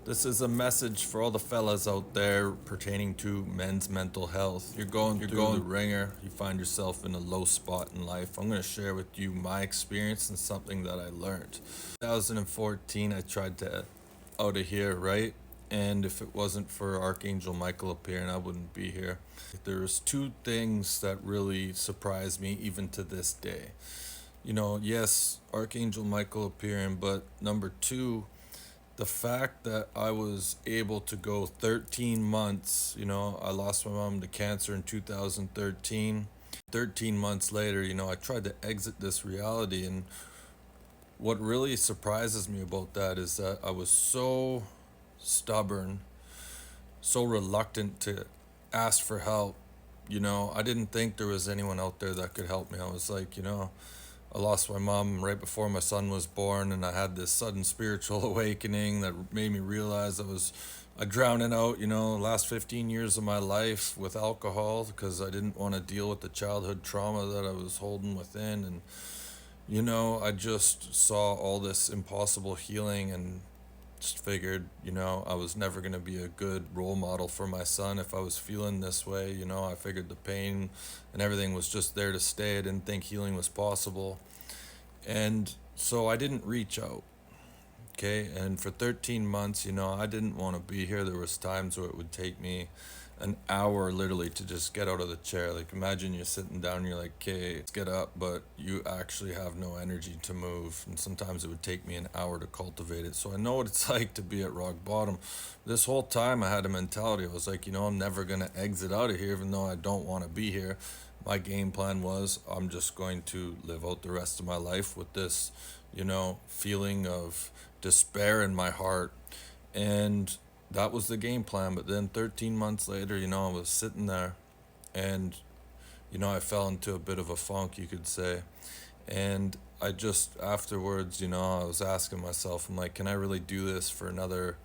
This is a message for all the fellas out there pertaining to men's mental health. You're going through the ringer, you find yourself in a low spot in life. I'm going to share with you my experience and something that I learned. 2014, I tried to out of here, right? And if it wasn't for Archangel Michael appearing, I wouldn't be here. There's two things that really surprised me even to this day. Yes, Archangel Michael appearing, but number two, the fact that I was able to go 13 months, I lost my mom to cancer in 2013. 13 months later, I tried to exit this reality. And what really surprises me about that is that I was so stubborn, so reluctant to ask for help. I didn't think there was anyone out there that could help me. I was like, I lost my mom right before my son was born, and I had this sudden spiritual awakening that made me realize I drowning out, last 15 years of my life with alcohol because I didn't want to deal with the childhood trauma that I was holding within. And, I just saw all this impossible healing and just figured, I was never going to be a good role model for my son if I was feeling this way. I figured the pain and everything was just there to stay. I didn't think healing was possible. And so I didn't reach out. Okay. And for 13 months, I didn't want to be here. There was times where it would take me an hour literally to just get out of the chair. Like imagine you're sitting down and you're like, okay, let's get up, but you actually have no energy to move. And sometimes it would take me an hour to cultivate it. So I know what it's like to be at rock bottom. This whole time I had a mentality. I was like, I'm never going to exit out of here, even though I don't want to be here. My game plan was I'm just going to live out the rest of my life with this, feeling of despair in my heart. And that was the game plan. But then 13 months later, I was sitting there and, I fell into a bit of a funk, you could say. And I just afterwards, I was asking myself, I'm like, can I really do this for another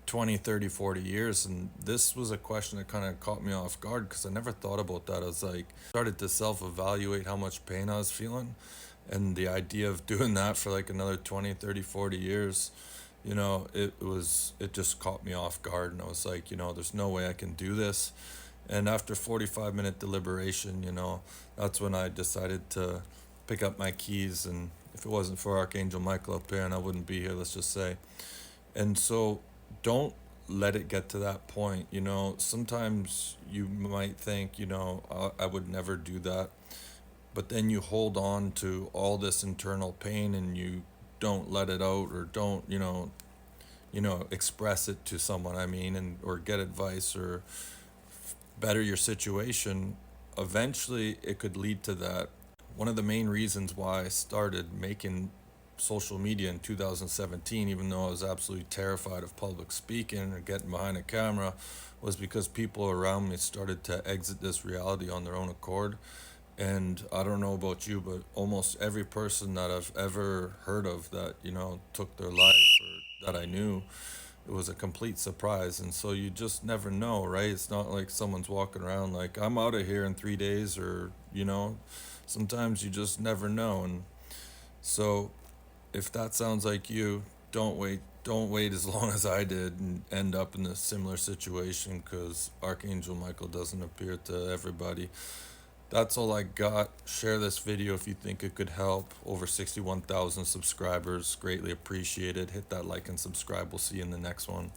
20, 30, 40 years? And this was a question that kind of caught me off guard because I never thought about that. I was like, started to self evaluate how much pain I was feeling. And the idea of doing that for like another 20, 30, 40 years, it just caught me off guard. And I was like, there's no way I can do this. And after 45-minute deliberation, that's when I decided to pick up my keys. And if it wasn't for Archangel Michael up there, and I wouldn't be here, let's just say. And so don't let it get to that point. Sometimes you might think, I would never do that. But then you hold on to all this internal pain and you don't let it out or don't, express it to someone, and or get advice or better your situation. Eventually, it could lead to that. One of the main reasons why I started making social media in 2017, even though I was absolutely terrified of public speaking or getting behind a camera, was because people around me started to exit this reality on their own accord. And I don't know about you, but almost every person that I've ever heard of that, took their life or that I knew, it was a complete surprise. And so you just never know, right? It's not like someone's walking around like, I'm out of here in 3 days, or, sometimes you just never know. And so if that sounds like you, don't wait. Don't wait as long as I did and end up in a similar situation because Archangel Michael doesn't appear to everybody. That's all I got. Share this video if you think it could help. Over 61,000 subscribers. Greatly appreciated. Hit that like and subscribe. We'll see you in the next one.